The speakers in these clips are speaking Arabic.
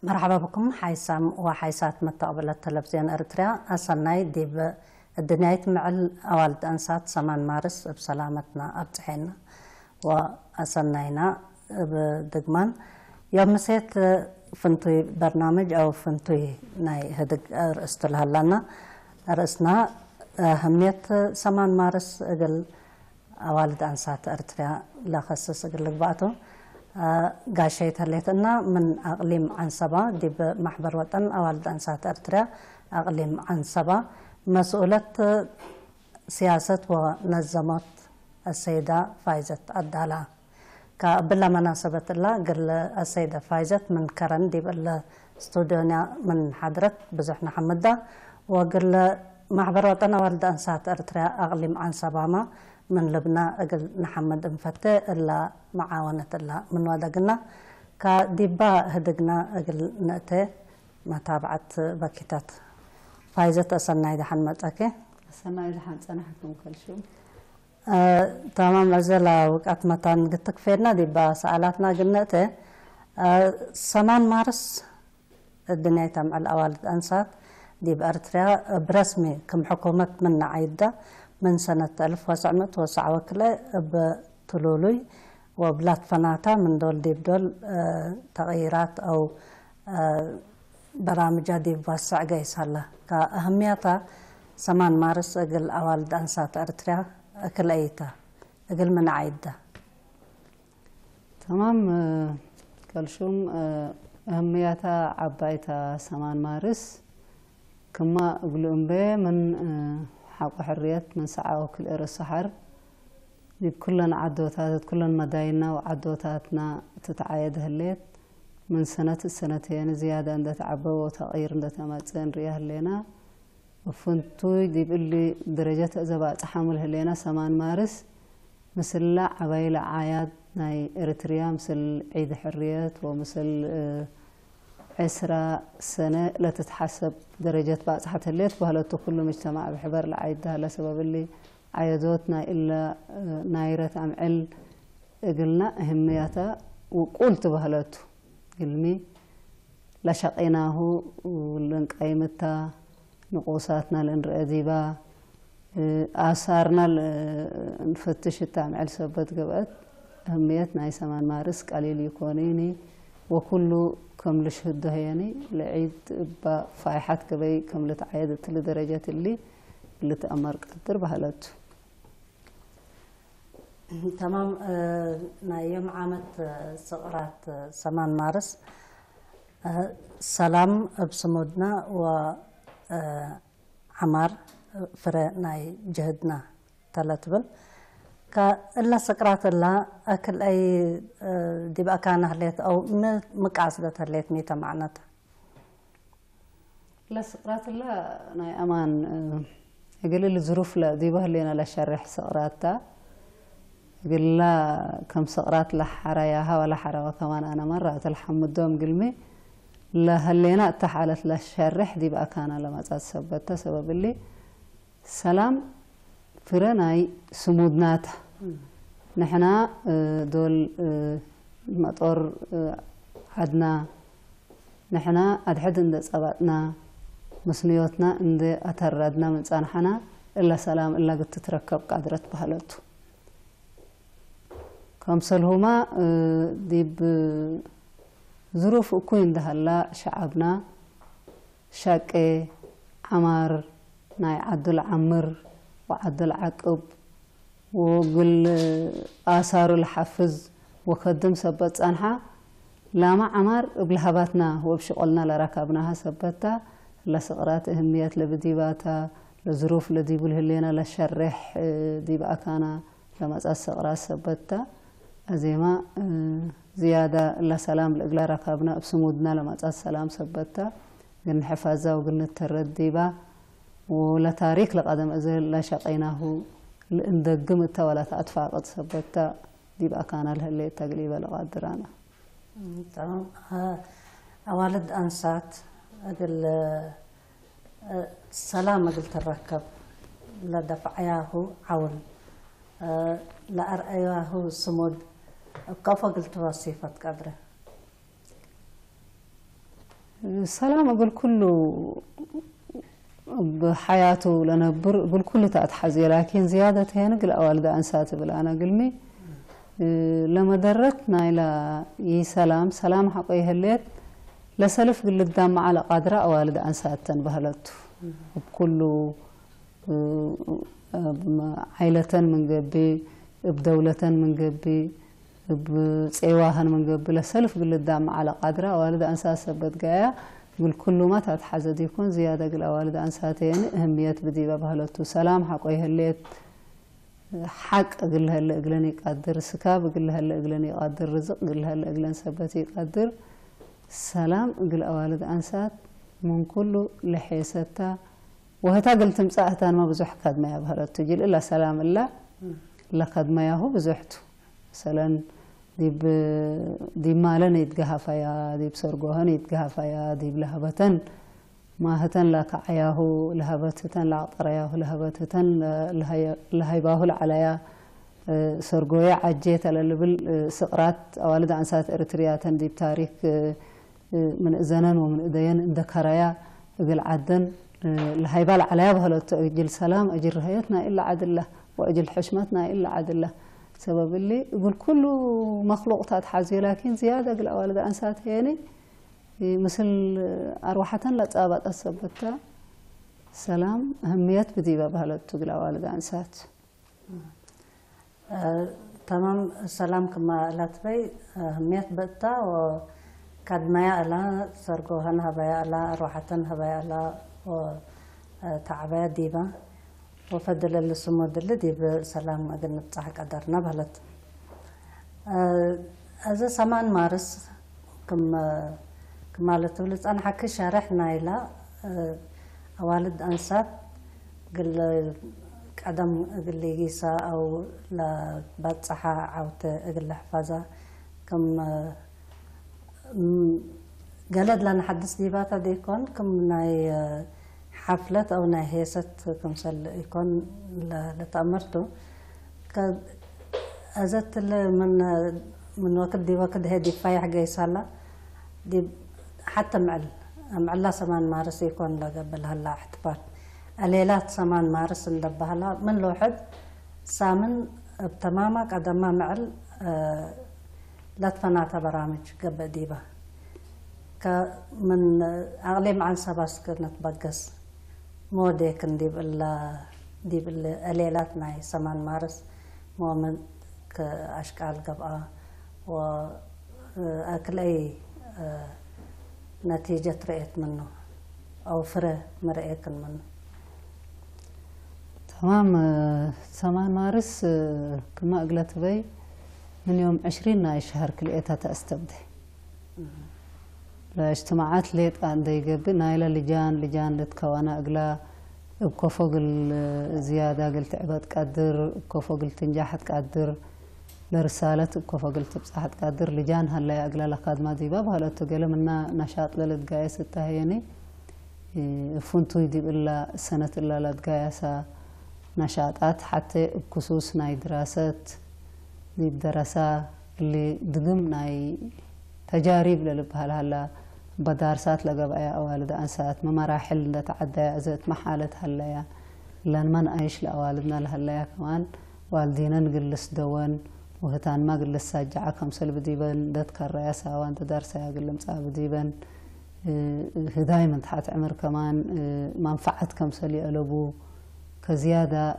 مرحبا بكم حيسام وحيسات متقبل التلفزيون أريتريا أصلناي دي الدنيا مع الأوالد أنسات 8 مارس بسلامتنا أبتحينا وأصلناينا بدقمان يوم مسيت فنتوي برنامج أو فنتوي ناي هدق رأست لها لنا رأسنا أهمية 8 مارس أقل أوالد أنسات أريتريا لا خصص أقل لقباتو قاشيت هليتنا من أقليم عنصبة دي بمحبر وطن أوالد أنسات أريتريا أقليم عنصبة مسؤولة سياسة ونظمت السيدة فايزة الدالة كبلا مناسبة الله قل السيدة فايزة من كرن دي بالاستوديونا من حضرت بزحنا حمدة وقل محبر وطن أوالد أنسات أريتريا أقليم عنصبة ما من لبنان أقل نحمد مفتة إلا معاونة الله من ودقنا كديبا هدقنا أقل نأتي متابعة باكيتات فايزة أصلنا إذا حنمتك أصلنا إذا حنصنحكم كل شو تمام أزلا وقت متان قلتك فينا ديبا سألاتنا قلنأتي 8 مارس الدنيا تمع الأوالد أنسات دي بأريتريا برسمي كم حكومة من عيدة من سنة 1909 بتلولي وبلاد فناتا من دول دي بدول تغييرات أو برامج دي بوسع قيس هلا كأهميتها 8 مارس أقل أوالد أنسات أريتريا أكل أيتا أقل من عيدة تمام كلشوم أهميتها عبايتها 8 مارس كما أقولون به من حق حريات من ساعة وكل السحر كلنا عدوتات كلنا مداينا وعدوتاتنا تتعايد هليت من سنة السنتين زيادة عند تعبوا وتغيير عند تماتين رياه لنا وفنتوي دي بقولي درجات زباط حامل هلينا 8 مارس مثل لا عبايل عايد ناي إريتريا مثل عيد حريات ومثل 10 سنة لا تتحسب درجات باصحة الليت وهلتو كل مجتمع بحبر لعيدها لسبب اللي عيدوتنا إلا نايرة عمعل قلنا أهميتها وقلت بهلتو قلمي لشقيناه ولنقيمتها نقوصاتنا لنرأديبا آثارنا نفتش التعمل سبت قبأت أهميتنا 8 مارس قليل يكونيني وكله كم لشهد هياني لعيد بفايحات كبي كم لتعيدت لدرجات اللي تأمر قدر بهالات تمام يوم عامت صغرات 8 مارس سلام بسمودنا و عمار فرناي جهدنا تلاتبل كإلا سكرات الله أكل أي دي بقى كان هليت أو مقاصدة هليت ميتا معناتها لا سكرات الله ناي أمان يقول لي الظروف لا دي بهلينا لا شرح سكراتها يقول لا كم سكرات لا حراياها ولا حرا كمان أنا مرة الحمد دوم قلمي لا هلينا تحالت لا شرح دي بقى كان لما تسببتها سبب اللي سلام فرناي سمودنات نحنا دول مطور عدنا نحنا أدحد عند صباتنا مسنيوتنا عند أتردنا من صانحنا إلا سلام إلا قد تتركب قادرة بهالتو كمثلهما دي ظروف أكوين دهلا شعبنا شاكي عمار ناي عدل عمر وعدل عقب وقل آثار الحفز وخدم سبت أنحا لما عمر بلهباتنا وبشغلنا لركبناها سبتها لسقرات أهمية لبديباتها لظروف لدي بالهلينا لشرح دي بقى كان لما سقرات سبتها أزيما زيادة لسلام لإقلا ركبنا بسمودنا لما سلام سبتها قلنا حفاظة وقلنا الترديبا ولا تاريخ لقدم أزل لا شقيناه لإندقم ولا تأدفع قد سبتا دي بقى كان لها اللي تقليبا لقادرانا تمام أوالد أنسات أقل سلام أقل تركب لدفعياه عون لأرأياه سمود كيف قلت وصيفة قدره سلام أقول كله بحياته لنبر أقول كله تأتحزي لكن زيادة هنا قل أوالد أنسات بلا أنا قلمي لما درتنا إلى سلام حقيه الليت لسلف قل الدم على قادرة أوالد أنسات تنبهلته بكله عائلة من قبي بدولة من قبي بصيواهن من قبل سلف قل الدم على قادرة والد أنسات سبت جاية قل كل ما تتحزد يكون زيادة قل والد أنساتين أهمية بديبة بهلتو سلام حقيه الليت حق قل هلا قلني قادر سكاب قل هلا قلني قادر رزق قل هلا قلن سبتي قادر سلام قل والد أنسات من كل لحيستا وهتا قلت مساحتان ما بزح قد ما يبهلتو جيل إلا سلام الله لقد ما يهو بزحتو مثلا دي مالن يتقهفيا دي بسرقوهن يتقهفيا دي بلهبتن ما هتن لك عياه لهبتتن لعطرياه لهبتتن لهيباه العليا سرقويا عجيت للبل سقرات أوالد عنسات إرترياتن دي بتاريخ من إذنان ومن إذين ذكريا قل عدن لهيبال عليا بهلت أجل سلام أجل رهيتنا إلا عدله وأجل حشمتنا إلا عدله سبب اللي يقول كل مخلوق تحازي لكن زيادة قل أوالد أنسات يعني مثل أروحة لا تابت أسبتها سلام أهمية بديبة بهالت قل أوالد أنسات تمام سلام كما لا تبي أهمية بتا وكاد ما يألا سرقوهن هبايا لا أروحة هبايا لا وتعبايا ديبة وفضل السمود الذي بسلام أقل نبصح قدرنا بهلت هذا سمان مارس كما لتولد أنا حكي شارحنا إلى أوالد أنسات قل قدم قل يجيسا أو لا بتصحة أو قل حفاظة كم قالت لنا حدث ديباتا ديكون كم ناي حفلة أو نهيست كمثل يكون لتأمرته كأزت من وقت دي وقت هدي فايح جاي صلا دي حتى معلا سمان مارس يكون لقبل هلا احتفال الليلات سمان مارس ندبهلا من لوحد سامن بتماما قدما معل لا تفناتا برامج قبل ديبا كمن أغلب عن سباس كنا تبقس موديك ديب الليلات ناي سمان مارس مؤمن كأشكال قبقى وأكل أي نتيجة رأيت منه أو فرق مرأيك منه تمام سمان مارس كما قلت بي من يوم 20 ناي شهر كليتها تستبدي الاجتماعات ليت عندي قبل نايلة لجان لتكوانا أقلا بكوفوق الزيادة قلت عباد قدر بكوفوق التنجاحات قدر لرسالة بكوفوق التبصحات قدر لجان هلا أقلا لقاد ما دي باب هلا تقول منا نشاط للتقايس التهيني فنتو يديب إلا سنة إلا لتقايسة نشاطات حتى بخصوص ناي دراسات دي بدراسة اللي دقم ناي تجارب للبها هلا بدارسات لقبايا أوالد أنسات مراحل تعدى أزت محالة هلايا لأن من أيش لأوالدنا لهلايا كمان والدينا نقلس دوان وهتان ما قلس ساجعة كمسل بديبان دتكر رياسا وانت دارسا قلم صاحب بديبان دايما تحت عمر كمان منفعة كمسل يقلبو كزيادة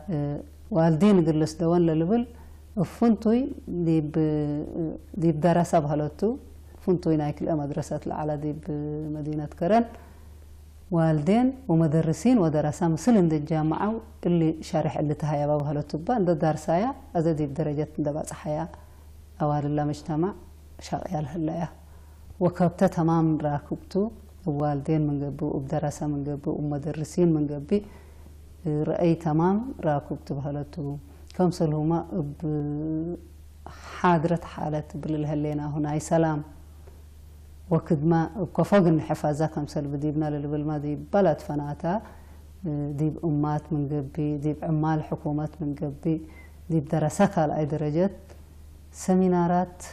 والدين قلس دوان للبل فنتوي ديب دراسة بهالوتو فنتوي نايكل مدرسة الأعلى دي بمدينة كرن والدين ومدرسين ودراسة مثل عند الجامعة اللي شارح اللي تهيا بابها للطبان ده دارسايا أزدي بدرجة دبا صحيا أوال الله مجتمع شغال هلايا وكبت تمام راكبتو والدين من قبو وبدراسة من قبو ومدرسين من قبي رأي تمام راكبتو بهالتو كمسل هما بحاضرة حالة بالهلينا هنا أي سلام وكد ما كفوق الحفاظة كمسل بديبنا للبلما دي بلد فناتا ديب أمات من قبي ديب عمال حكومات من قبي ديب دراسات على أي درجات سمينارات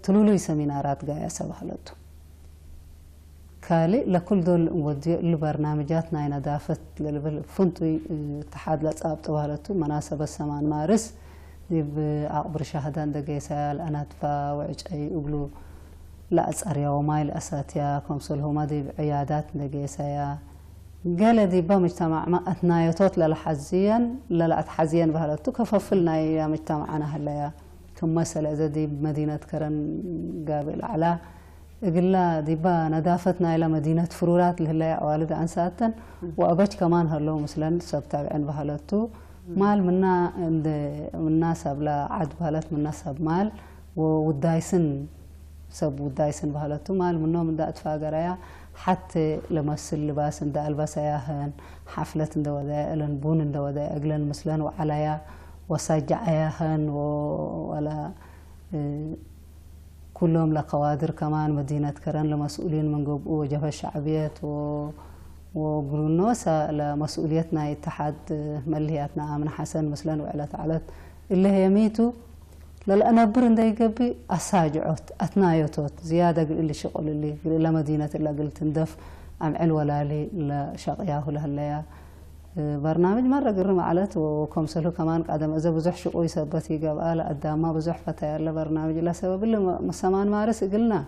تلولي سمينارات قاية سبحلتو كالي لكل دول ودي البرنامجات ناي نظافة فنتو اتحاد لصاب طوالتو مناسبة سمان مارس دي بعقبر شهدان دقيسا الأناتفا وعجعي أقلو لا أسأريا ومايل أساتيا كمسلهما دي بعيادات دقيسا قال دي بمجتمع ما أثنايتوت للحزيا لا أتحزيا بهالتو كففلنا يا مجتمعنا هلا كم مسألة إذا دي بمدينة كرن قابل على قلنا ديبا نظافتنا إلى مدينة فرورات اللي هي والد أنساتن وأبج كمان هلو مثلا سبتابعين بهالتو مال منا سب لا عد بهالت منا سب مال ودايسن سب ودايسن بهالتو مال منهم دا أتفاقريا حتى لمسل لباس دا البسياهن حفلة دا وداء لن بون دا وداء أقلن مثلا وعليا وسجعياهن ولا كلهم لقوادر كمان مدينة كرن لمسؤولين من وجبهة الشعبية وقلنا لمسؤوليتنا اتحاد ملياتنا من حسن مثلا وعلى تعالت اللي هي ميتو لأنا برن دا يقبي أساجعوت أثنايوتوت زيادة اللي شغل اللي لا مدينة إلا قلت ندف أم علولالي لشقياه لهالليا برنامج مرة قرم علت وكم سلو كمان قدم إذا بزح شقوي سبتي قبل قدامه بزح فتاة لا برنامج لا سبب اللي مسمان مارس قلنا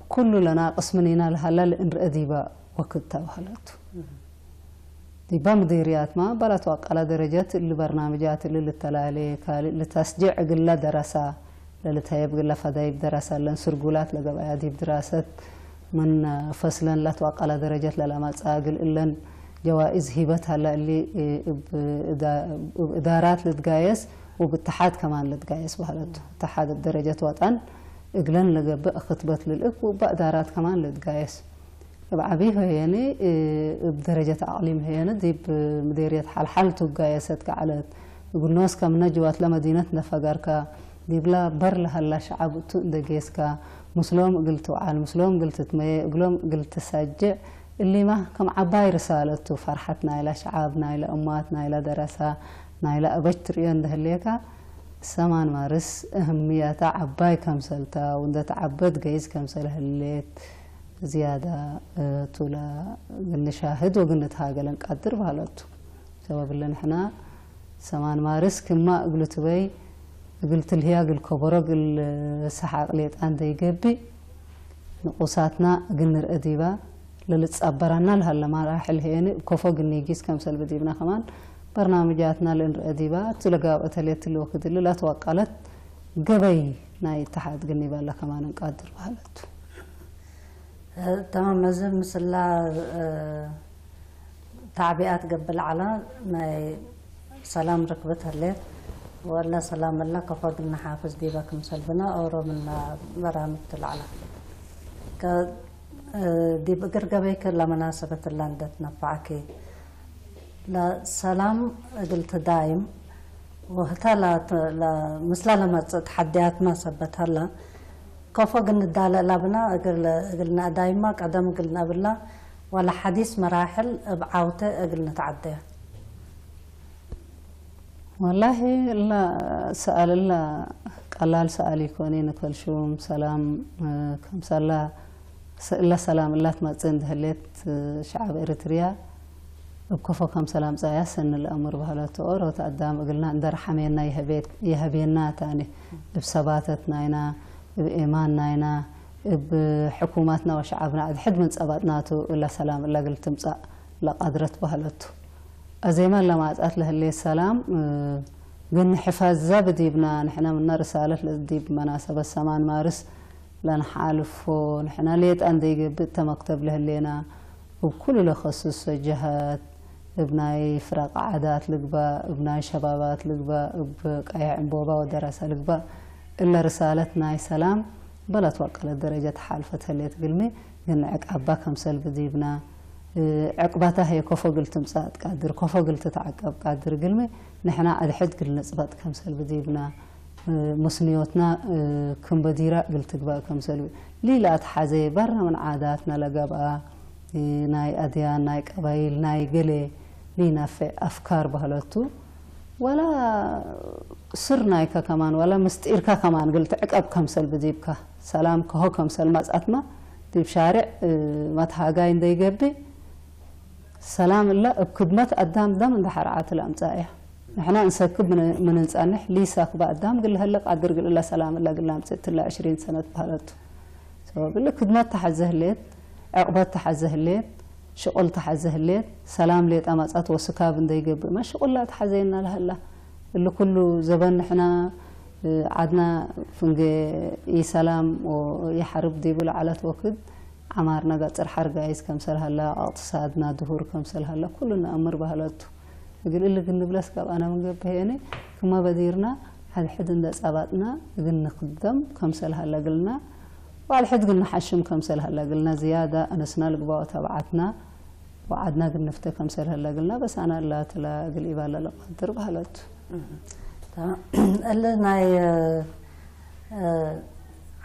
كل لنا قسمنا لهلا الأديبة وقتها وحلته ديبا مديريات ما بلا توقع على درجات البرنامجات اللي للتلالي لتسجيع قلة دراسة للتهيب قلة فدايب دراسة لنسرقولات لقبا ديب دراسة من فصلا لا توقع على درجات للأمات أقل إلا جوائز هبتها اللي إدارات لتقايس وباتحاد كمان لتقايس بهالته اتحاد الدرجات وطن إقلن لقب خطبت للإك وبإدارات كمان لتقايس بعبيه يعني بدرجة أعلم هي دي بمديرية حالته قايست كعلت يقول ناس كم نجوات لمدينتنا فقركا دي بلا بر لها لا شعب تندقيسكا مسلم قلتوا على المسلم قلت تمي قلهم قلت سجع اللي ما كم عباي رسالته فرحتنا إلى شعبنا إلى أماتنا إلى درسنا إلى أبشتريان دهليكا سمان مارس أهمية عباي كم سلتا وند تعبد جيز كم سله الليت زيادة طولا نشاهد وقلتها نقدر بهالته سبب اللي نحنا سمان مارس كما قلت بي قلت الهياق الكبرى السحاق ليت عندي يقبي نقصاتنا قلنا الأديبة للتصبرنا لها لما راح الهيني كوفو قلني يجيس كم سلب ديبنا كمان برنامجاتنا للأديبة تلقى وتليت الوقت اللي لا توقعت قبي ناي اتحاد قلني بالله كمان نقدر بهالته تمام مثل تعبئات قبل على ناي سلام ركبتها الليل ولا سلام الله كفضلنا حافظ ديباكم سلبنا أو من برامج العلا دي بقرقبيك لمناسبة اللي عندتنا فعكي لا سلام قلت دايم وهتا لا مثل لما تحديات ما سبت هلا كفو قلنا الدالة لابنا قلنا دايما قدم قلنا بالله ولا حديث مراحل بعوته قلنا تعديه والله لا سأل الله قلال سأل يكوني نكل شوم سلام كم سلا إلا سلام الله تمتزن دهلت شعب إريتريا بكفو كم سلام زايس إن الأمر بهلا تقول وتقدم قلنا ندر حمينا يهبينا تاني بثباتتنا هنا بإيماننا هنا بحكوماتنا وشعبنا عاد حد من ثباتناته إلا سلام إلا قلت مصا لا قدرت بهلته أزيما لما أتأت له اللي السلام قلنا حفاظ زابدي بنا نحنا من رسالة لديب مناسبة سمان مارس لنحالف ونحنا ليت عندي قبت مكتب له اللينا وبكل لخصوص جهات ابناي فرق عادات لقبا ابناي شبابات لقبا بقايع بوبا ودراسة لقبا إلا رسالتنا سلام بلا توقع لدرجة حالفتها اللي تقلمي قلنا عقبا كم سلب ديبنا عقباتها هي كوفو قلت مساعد قادر كوفو قلت تعقب قادر قلمي نحنا أدحد قلنا صبات كم سلب ديبنا مسنيوتنا كم بديرة قلت قبا كم سلب لي لا تحازي برا من عاداتنا لقبا ناي أديان ناي قبايل ناي قلي لينا في أفكار بهالتو ولا سرنايكا كمان ولا مستئركا كمان قلت عقب كم سلب ديبكا سلام كهو كم سلمات أتما دي بشارع ما تهاجاي ندي جبي سلام الله بكدمة قدام دم ده حرعات الأمزايا نحنا نسكب من نسأنح لي ساق قدام قل هلا قادر قل الله سلام الله قل لهم 6 إلى 20 سنة بهالته سو قل لك خدمات تحزه ليت عقبات تحزه ليت شغل تحزه ليت سلام ليت أمازات وسكاب ندي جب ما شغل لا تحزينا لهلا اللي كله زبان نحنا عدنا فنجي سلام ويحارب دي بلا على توكد عمارنا قصر حرقايس كمسل هلا اقتصادنا ظهور كمسل هلا كلنا امر بهالته يقول لك نبلس كاب انا من قبل هيني كما بديرنا هذا حد اند صاباتنا قلنا نقدم كمسل هلا قلنا وعلى حد قلنا حشم كمسل هلا قلنا زياده انا سنا القباء تبعتنا وعدنا قلنا نفتح كمسل هلا قلنا بس انا لا تلا قل يبال لا قدر بهالته قلنا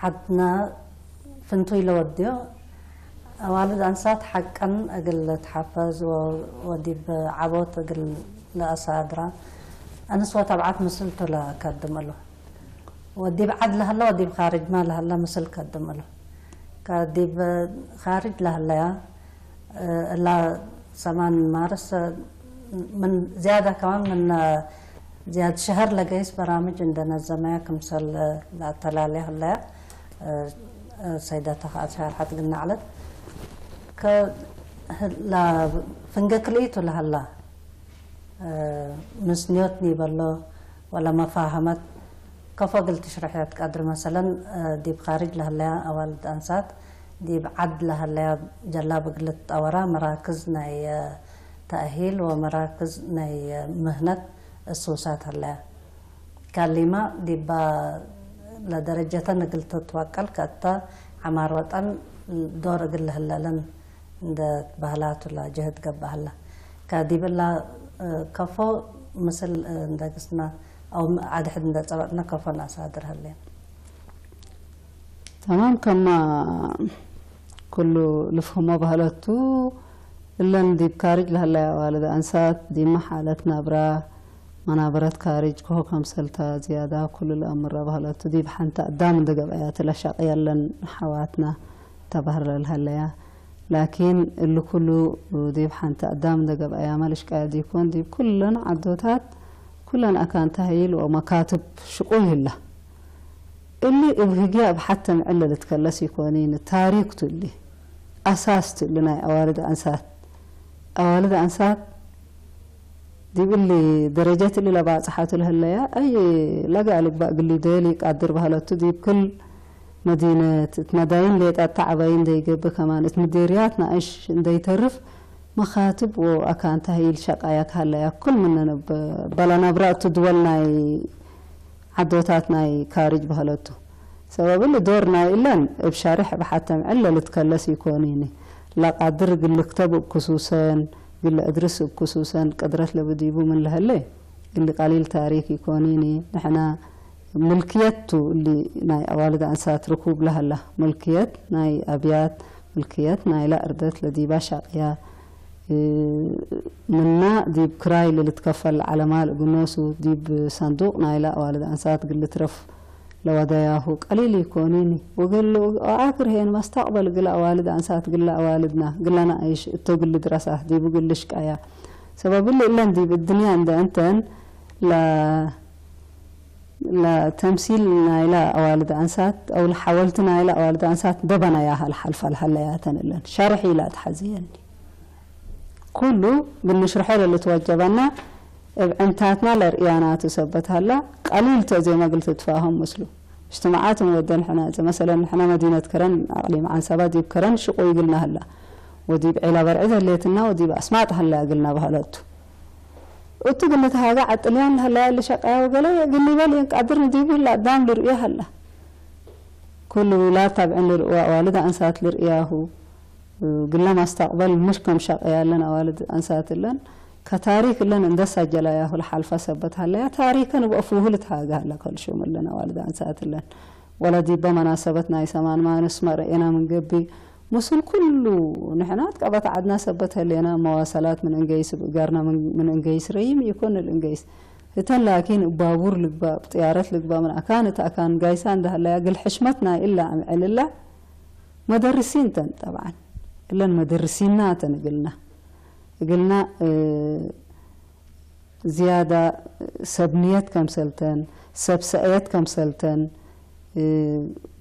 عدنا فنتوي لوديو والد أنسات حقا أقل تحفز وديب عبوت أقل لأصادرا أنا سوى تبعات مسلته لا كدم له وديب عدل هلا وديب خارج ما لهلا مسل كدم له كديب خارج لهلا لا سمان مارس من زيادة كمان من زيادة شهر لقيس برامج عندنا الزمايا كمسل لا تلالي هلا سيداتها أشهر حتى قلنا علت ك لا فنجكليت ولا هلا مسنيتني بالله ولا ما فاهمت كيف قلت شرحت قدر مثلا دي بخارج لهلا أول أنسات دي بعد لهلا جلاب قلت أورا مراكز ناي تأهيل ومراكز ناي مهنة السوسات هلا كلمة دي با لدرجة نقل تتوكل كأتا عمار وطن دور قل هلا لن عند بهلات ولا جهد قب هلا كادي بلا كفو مثل عند قسنا أو عاد حد عند سببنا كفو ناسادر هلا تمام كما كله لفهمه بهلاتو إلا ندي بكارج لهلا والد أنسات دي محالتنا برا منابرات كارج كهو كمسلتا زيادة كل الأمر بهلا تديب حنتا قدام دقب آيات الأشقية لن حواتنا تبهر للهلايا لكن اللي كله ديب حنتا قدام دقب آيات مالش قاعد يكون ديب كلنا عدوتات كلنا أكان تهيل ومكاتب شقوه الله اللي إبهجاء بحتى معلا لتكلس يكونين تاريخ اللي أساس لنا أوالد أنسات أوالد أنسات دي اللي درجات اللي لبعض صحات الهلايا أي لقى لك بقى اللي دالي قادر بهالاتو دي بكل مدينة مداين اللي تعبين دي جب كمان مديرياتنا إيش دي تعرف مخاطب وأكان تهيل شقايات هلايا كل مننا بلا نبرأ تدولنا عدوتاتنا كارج بهالاتو سبب اللي دورنا إلا بشارح بحتى إلا لتكلس يكونيني لا قادر قل كتب بخصوصا قل أدرس بخصوصا قدرت لبديبو من لهالي اللي قليل تاريخ يكونيني نحنا ملكيته اللي ناي أوالد أنسات ركوب لهلا ملكيت ناي أبيات ملكيت ناي لا أردت لديبا شاقيا منا ديب كراي اللي تكفل على مال قنوسو ديب صندوق ناي لا أوالد أنسات قل ترف لو دياه قليل يكونيني وقال له آخر هين ما استقبل قل أوالد أنسات قل أوالدنا قل أنا أيش تقول لي دراسة دي بقول ليش كايا سبب اللي إلا دي بالدنيا عند أنتن لا تمثيل نايلا أوالد أنسات أو حاولت نايلا أوالد أنسات دبنا ياها الحلفة الحلياتن إلا شرحي لا تحزيني كله بالنشرح اللي توجبنا انتاتنا لرئيانات وثبتها لا قليل زي ما قلت تفاهم مسلو اجتماعات مودن حنا مثلا حنا مدينة كرن أقليم عن سبا ديب كرن شقوي قلنا هلا وديب علا برعيدها اللي تنا وديب أسمعت هلا قلنا بهالوتو قلت قلت هذا عطليان هلا اللي شقايا وقالوا قلني بالي قادر نديبه لا قدام لرؤيا هلا كل لا تابعين لرؤيا والدة أنسات لرؤياه قلنا ما استقبل مش كم شقايا لنا والد أنسات لنا كتاريخ لنا ندس جلاياه الحلفة ثبتها لا تاريخا وقفوه لتهاجه هلا كل شو من لنا والد أنسات لنا ولا دي بمناسبتنا يسمان ما نسمع رأينا من قبي مسل كله نحنات قبت عدنا ثبتها لنا مواصلات من إنجيس بقارنا من إنجيس ريم يكون الإنجيس هتن لكن بابور لقبا طيارات لقبا من أكانت أكان جايسان ده لا يقل حشمتنا إلا عن الله مدرسين تن طبعا لان مدرسينا قلنا زيادة سبنيات كمسلتن سبسئيات كمسلتن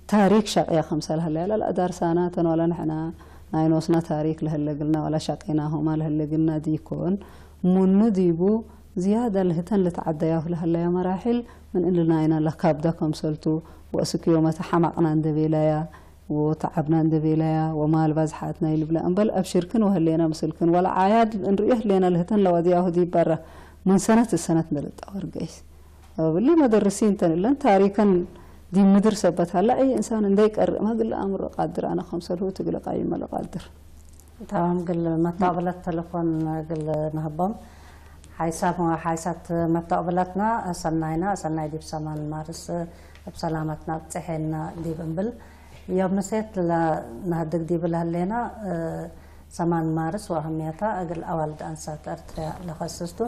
تاريخ شقيا خمسة لا الأدار سانات ولا نحنا ناينوسنا تاريخ لهلا قلنا ولا شقيناهما لهلا قلنا ديكون منو ديبو زيادة لهتن لتعدياه لهلا يا مراحل من إلنا إنا لكابدا كمسلتو وأسك يوم تحمقنا عند بيلايا وتعبنا عند بيلايا وما البزحاتنا يلبلا أنبل أبشركن وهلينا مسلكن ولا عياد نريه لنا لهتن لو دياه دي برا من سنة السنة نلت أورجيس واللي مدرسين تن لان تاريخا دي مدرسة بتهلا أي إنسان عندك ما قل أمر قادر أنا 5 له تقول قايم ولا قادر تمام قل متقبل التلفون قل نهبم حيسات متقبلتنا أصلنا دي بسمان مارس بسلامتنا بتحينا دي بنبل يوم نسيت نهدك دي بلهلينا سمان مارس وأهميتها قل أولد أنسات أرتريا لخصصته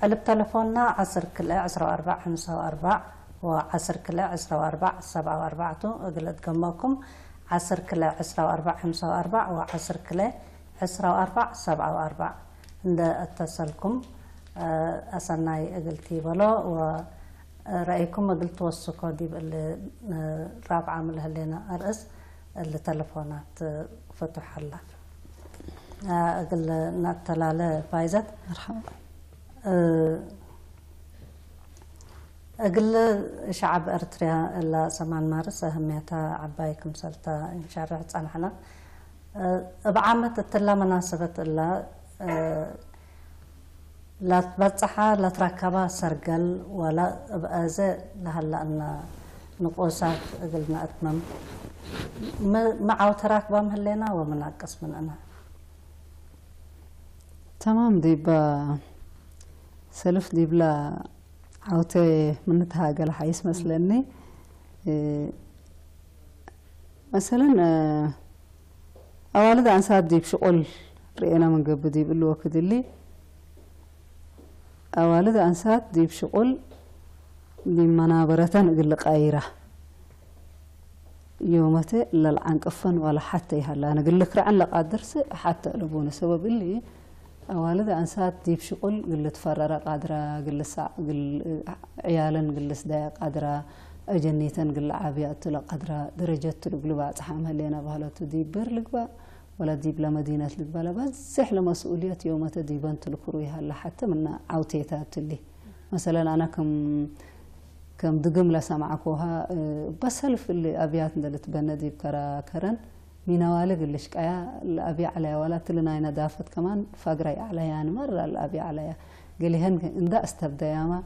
قلب تلفوننا 10 كلا 14 45 و10 كلا 14 47 قلت جمعكم 10 كلا 14 45 و10 كلا 14 47 عند اتصلكم أصلناي قلتي بلا ورأيكم قلت وصكوا دي رابعة من هلينا أرأس التلفونات فتح الله قل نتلالة فايزت مرحبا أقول شعب أرتريا إلا سمان مارس أهميتها عبايكم سلطة إن شارع تصنحنا بعامة التلا مناسبة إلا لا تبصحها لا تركبها سرقل ولا بأزاء لهلا أن نقوسات قلنا أتمم مع تراكبهم هلينا ومناقص من أنا تمام دي سلف دي بلا عوتي من تهاجل حيس مثلني مثلا أولد عن ساد دي بشغل رأينا من قبل دي بالوقت اللي أولد عن ساد دي بشغل دي منابرتان قل قايرة يومتي للعنقفن ولا حتى يهلا أنا قل لك رعن لقادرس حتى لبون سبب اللي أولد أنسات ديب شغل قلت فررة قادرة قل ساع قل عيالا قل سدايا قادرة أجنيتا قل عابيات لا قادرة درجات تلقلبا تحامها لينا بهالتو ديب بير لقبا ولا ديب لمدينة لقبا لبس سحل مسؤوليات يوم تديبان تلقرويها هلا حتى من عوتيتات اللي مثلا أنا كم دقم لسمعكوها بس هلف اللي أبيات ندلت بنديب كرن من والق اللي شقيا الأبي عليها ولا تلنا يندافت كمان فقري عليها يعني مرة الأبي عليها قال لي هن إن استبدا ياما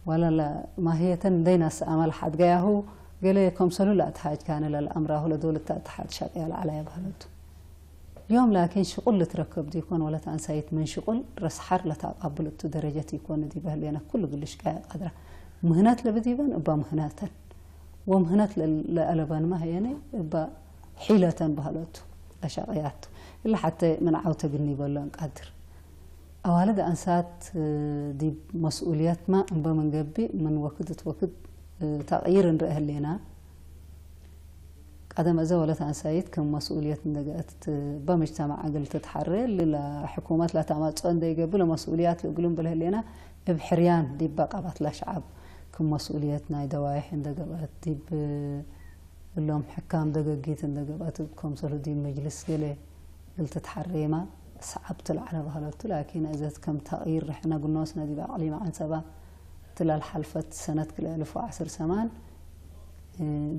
ولا لا ما هي تندينا أمل حد جاهو قال لي كم سلو لا تحاج كان للأمر هو لدول تحاج شقيا عليها بهلود يوم لكن شغل تركب دي يكون ولا تنسيت من شغل رس حر لا تقبل درجة يكون دي بهلي أنا كل قل شقيا قدره مهنات لبديبان أبا مهنات ومهنات لألبان ما هي يعني أبا حيلة بهالوت أشقيات إلا حتى من عوتة قلني بلان قادر أولد أنسات دي مسؤوليات ما بمن قبي من وقت تغيير رأيه لنا قدم أزولت أنسايت كم مسؤوليات نجات بمجتمع قل تتحرر للحكومات لا تعمل صندي قبل مسؤوليات يقولون بله لنا بحريان دي بقى لا شعب كم مسؤولياتنا دوايح دقبات دي اللهم حكام دقيقة دقبات كم صلوا دي مجلس قلي قلت تحريمه صعبت على بهالوت لكن إذا كم تغيير إحنا قلنا سنة دي بعلي مع سبا تلا الحلفة سنة كل 1010 سمان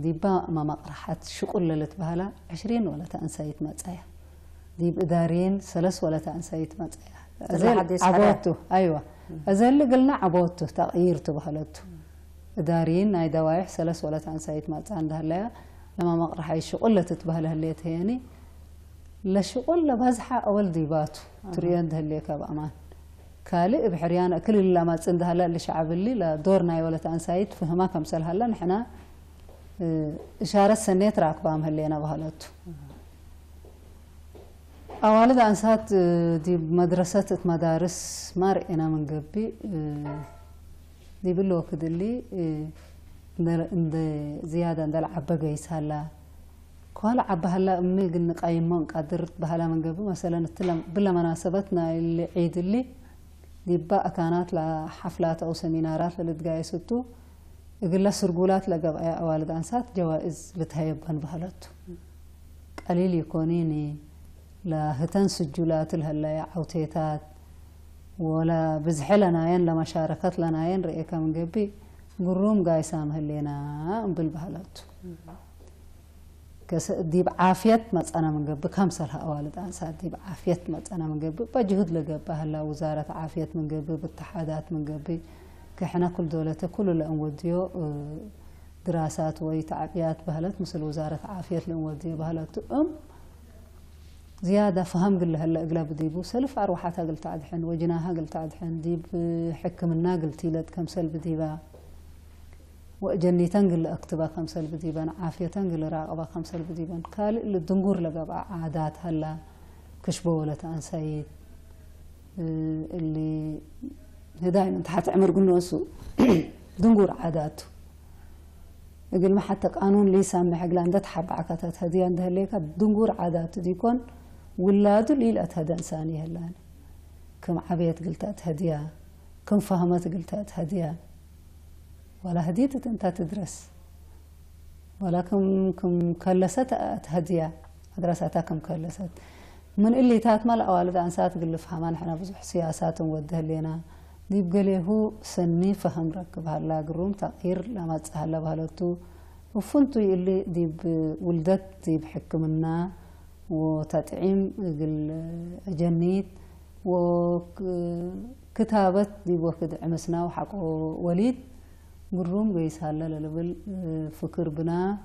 دي با ما مقرحات شغل اللي تبهلا 20 ولا تنسيت ما تسايا دي بإدارين 3 ولا تنسيت ما تسايا عبوته أيوة إذا اللي قلنا عبوته تغييرته بهالوت إدارين ناي دوايح 3 ولا تنسيت ما تسايا عندها لا لما مقرح أي شغل اللي تتبهلا اللي تهيني لا شغل لا بزحة أول ديباتو تريان ده اللي كبأمان كالي بحريانا كل اللي ما تصندها لا اللي شعب اللي لا دورنا ولا تنسيت فهما كم سال هلا نحنا إشارة سنيت راكبام هلينا بهالوتو أولد أنسات دي مدرسة مدارس ما رأينا من قبي دي بالوقت اللي عند زيادة عند العبا قيس هلا قال عبهلا أمي قلنا قايمون قادرت بهلا من قبل مثلا التلم بلا مناسبتنا العيد اللي دي بقى كانت لحفلات أو سمينارات للتجايستو يقول له سرقولات لقب أوالد أنسات جوائز لتهيبن بهلته قليل يكونيني لا هتن سجولات الهلا عوتيتات ولا بزحلنا ين لمشاركات لنا ين رأيك من قبل قروم قايسام هلينا بالبهلته دي بعافية أنا من قبل كم سنة أوالد أنسات دي بعافية أنا من قبل بجهد لقبها هلا وزارة عافية من قبل باتحادات من قبل كحنا كل دولة كل اللي أنوديو دراسات وتعبيات بهلت مثل وزارة عافية اللي أنوديو بهلت زيادة فهم قل هلا أقلب ديبو سلف أروحاتها قلت عدحن وجناها قلت عدحن ديب حكم الناقل تيلت كم سلب ديبا وجني تنقل أكتبها خمسة البديبان عافية تنقل راقبة خمسة البديبان قال اللي الدنقور لقبع عادات هلا كشبه ولا تأنسيد اللي هداين انت حتعمر قلنا سو دنقور عاداته يقول ما حتى قانون لي سامح قلان ده تحب عكتات هدية عندها ليك دنقور عاداته ديكون ولادو ليلة هدا إنساني هلان كم عبيت قلتات هدية كم فهمت قلتات هدية ولا هديت انت تدرس ولكن كم كلست هدية مدرستها كم كلست من اللي تات مال أوالد أنسات قل فهمان احنا بزح سياسات وده لنا ديب قلي هو سني فهم ركب هلا قروم تغيير لما تسهل بهالتو وفنتو اللي ديب ولدت ديب حكمنا وتطعيم قل جنيت وكتابة ديب وكد عمسنا وحقو وليد قروم قيس هلا للبل فكر بنا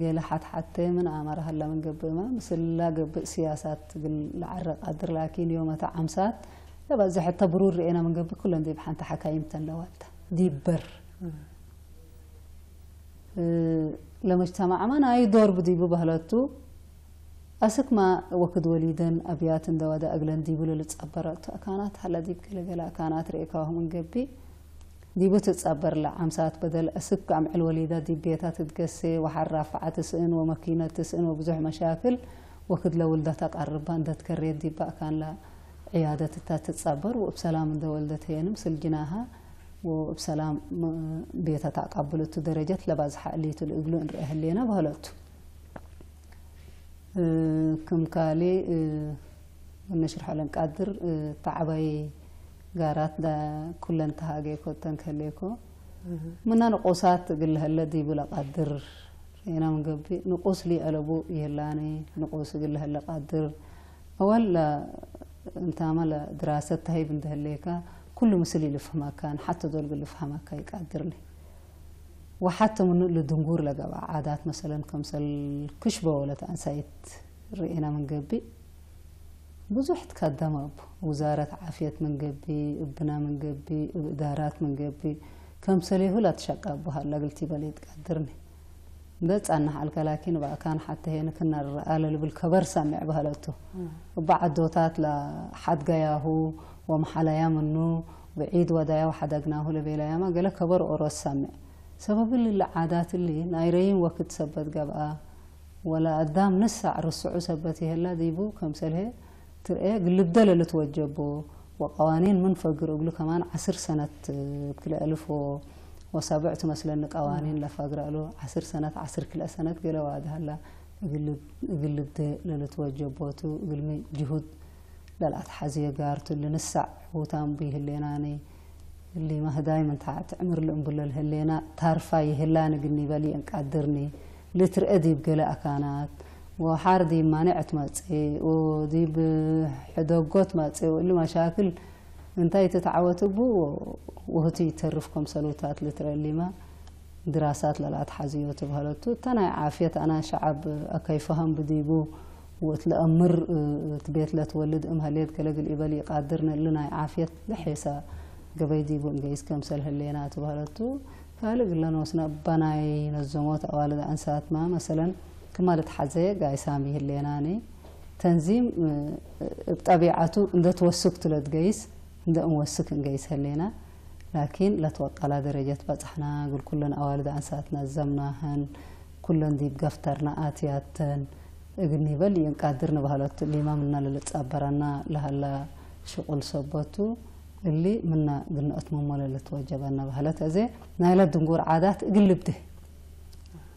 قال حتى من عمر هلا من قبل ما مثل لا قبل سياسات قل العرق قدر لكن يوم تعمسات لا بس حتى برور رأينا من قبل كلنا دي بحنت حكايمتن لوالده دي بر لمجتمع ما أي دور بدي ببهلاتو أسك ما وقت وليدن أبيات دوادا أقلن دي بلو لتصبرت كانت هلا دي بكل كانت رأيكاهم من قبل دي بتتصبر لعمسات بدل أسك عم الوليدة دي بيتها تتقسي وحرافعة تسئن وماكينة تسئن وبزح مشاكل وقت لولدها تقربها أنت تكريت دي بقى كان لا عيادة تتصبر وبسلام عند ولدتين مسل جناها وبسلام بيتها تقبلت درجات لباز حقليت الإقلو إن أهلينا بهلوتو كم كالي ونشرح لهم قادر تعبي قارات دا كل انتهاجي كوتن كليكو منا نقوسات قل هلا دي بلا قادر هنا من قبل نقوس لي ألبو يهلاني نقوس قل هلا قادر أولا انت عمل دراسة هاي بنت هليكا كل مسلي لفهمها كان حتى دول قل لفهمها كاي قادر لي وحتى من الدنقور لقى عادات مثلا كمثل كشبه ولا تأنسيت رئينا من قبل بزح تقدم وزارة عافية من قبل ابنا من قبل إدارات من قبل كمثل لا تشقى بها لا قلتي بليد قدرني بس أنا حالك لكن بقى كان حتى هنا كنا الرئال اللي بالكبر سمع بهالته وبعد دوتات لحد جايه ومحليا منه بعيد ودايا وحدقناه لبيلايا ما قال كبر أورس سمع سبب اللي العادات اللي نايرين وقت سبت قبقى ولا قدام نسع رسعو سبتي هلا ديبو كمثله ترى قلب دلل توجبوا وقوانين من فقر يقولوا كمان 10 سنة كل 1700 مثلا قوانين لفقر له 10 سنة 10 كل سنة قالوا هذا هلا قلب دلل توجبوا قلمي جهود للأتحزية قارت اللي نسع وتام به الليناني اللي ما دائما تعمر الأنبل الهلينا تعرفي هلان قلني بالي انك قدرني لترأدي بقلاء كانت وحاردي مانعت ماتسي ودي بحدوقات ماتسي واللي مشاكل انتي تتعوت بو وهتي ترفكم سلوتات لترى ما دراسات للأتحزيوت بهالتو تنا عافية أنا شعب أكيفهم بديبو وتلأمر تبيت لا تولد هليد كلاق الإبالي قادرنا لنا عافية لحيسا قبي ديبو نقيس كمسل هلينات بهالتو قال قلنا وسنا بناي نزموت أوالد أنسات ما مثلا كمالت حزي قاي سامي هليناني تنظيم بطبيعته انده توسكت لتقيس انده موسك نقيس هلينا لكن لا توقع على درجة بطحنا قل كلنا أوالد أنسات نزمناهن كلن دي بقفترنا آتياتن اقني بلي ينقادر نبهالات الإمام لنا للتصابرنا لهلا شغل صبتو اللي منا قلنا أتممولا لتوجبنا بهالات أزي نايلا دنقور عادات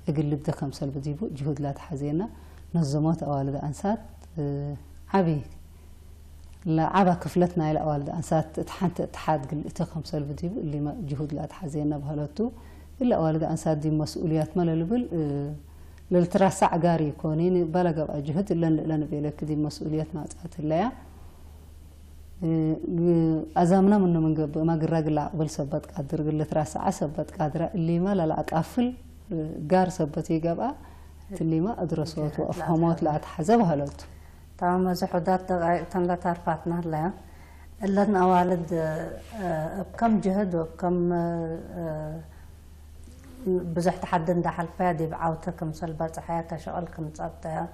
اقلبده كمسل بديبو جهود لا تحزينا نظمات أوالد أنسات عبي لا عبا كفلتنا إلى أوالد أنسات تحنت اتحاد قلته كمسل بديبو اللي ما جهود لا تحزينا بهالاتو إلا أوالد أنسات دي مسؤوليات مالا لبل للتراسع قاري يكونين بلغ جهد إلا نبيلك دي مسؤوليات ما أتعت الليا أزامنا منه من قبل ما قرق لا قبل سبت قادر قل تراسع سبت قادر اللي ما لا أقفل قار سبتي قبل اللي ما أدرسوت وأفهموت لا أتحزبها لوت تمام زحودات تنلا تعرفاتنا لا إلا أن أوالد بكم جهد وبكم بزح تحدن ده حلفادي بعوتكم سلبات حياتها شغلكم تصابتها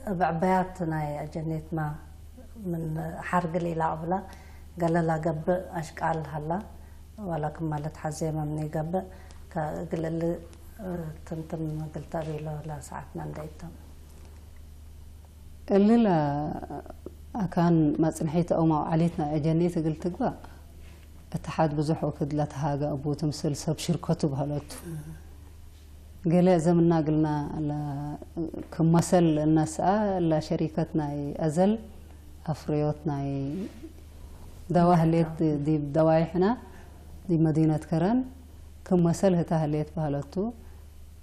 بعبياتنا يا جنيت ما من حرق لي لعبلا قال لا قب أشكال هلا ولكن ما لتحزيمة مني قب قال لي تنتم قلت أبي لا ساعتنا نديتهم اللي لا كان ما سنحيت أو ما عليتنا جنيت قلت قبا اتحاد بزح وكد لا تهاجا أبو تمثل سب شركته بهالوت قال زمنا قلنا كمثل الناس لا شركتنا أزل أفريوتنا دواهليت دي دوايحنا دي مدينة كرن كمثل هتهليت بهالوتو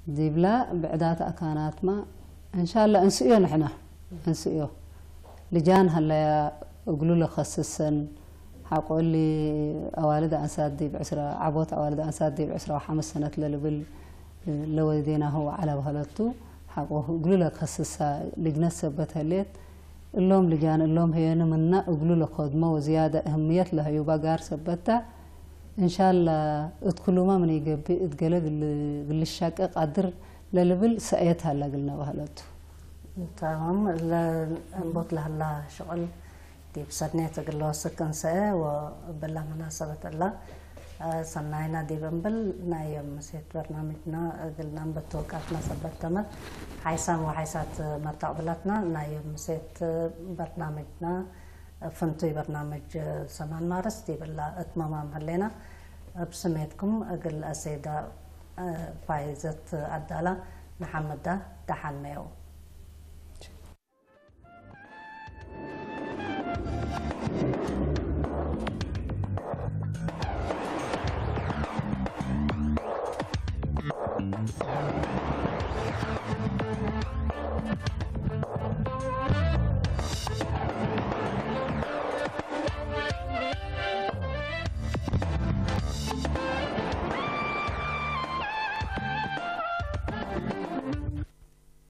دي بلا بعدات أكانات ما إن شاء الله انسئو نحنا انسئو لجان هلا أقولوا له خصصا حقول لي أوالد أنساد دي بعسرة عبوت أوالد أنساد دي بعسرة وحمس سنة للبل لو دينا هو على بهالتو حقوه يقولوا لك خصصا لجنة سبتها ليت اللهم لجان اللهم هي منا يقولوا لك خدمة وزيادة أهمية لها يبقى قار سبتها إن شاء الله ادخلوا ما من يجيب اتقلق بالشاق قادر للبل سأيتها اللي قلنا بهالتو تمام البوت لهلا شغل دي بسنة تقلوا سكن ساعة وبلا مناسبة الله صنعنا دي بنبل نايم مسيت برنامجنا قلنا بتوقعنا سبتنا حيسان وحيسات متقبلتنا نايم مسيت برنامجنا فنتي برنامج سمان مارس دي بلا اتمام هلينا بسميتكم أقل أسيدة فايزة عدالة محمد دحنيو